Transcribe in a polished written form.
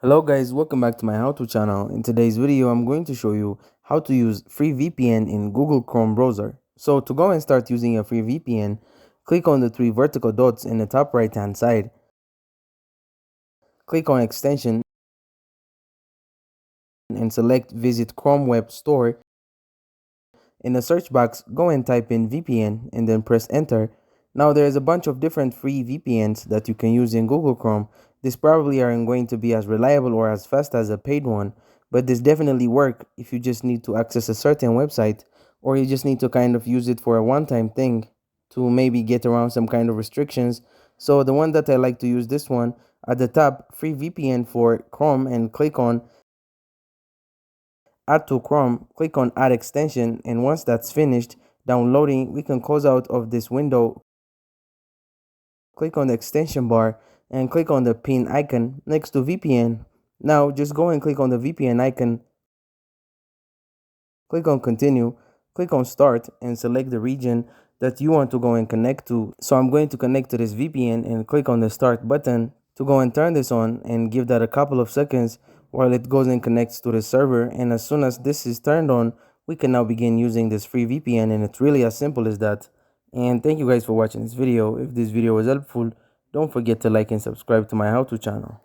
Hello guys, welcome back to my how-to channel. In today's video, I'm going to show you how to use free VPN in Google Chrome browser. So to go and start using a free VPN, click on the three vertical dots in the top right hand side. Click on extension and select visit Chrome Web Store. In the search box, go and type in VPN and then press enter. Now there's a bunch of different free VPNs that you can use in Google Chrome. This probably aren't going to be as reliable or as fast as a paid one, but this definitely work if you just need to access a certain website, or you just need to kind of use it for a one-time thing to maybe get around some kind of restrictions. So the one that I like to use, this one at the top, free VPN for Chrome, and click on add to Chrome, click on add extension, and once that's finished downloading, we can close out of this window. Click on the extension bar and click on the pin icon next to VPN. Now just go and click on the VPN icon, click on continue, click on start, and select the region that you want to go and connect to. So I'm going to connect to this VPN and click on the start button to go and turn this on, and give that a couple of seconds while it goes and connects to the server. And as soon as this is turned on, we can now begin using this free VPN, and it's really as simple as that. And thank you guys for watching this video. If this video was helpful, don't forget to like and subscribe to my how-to channel.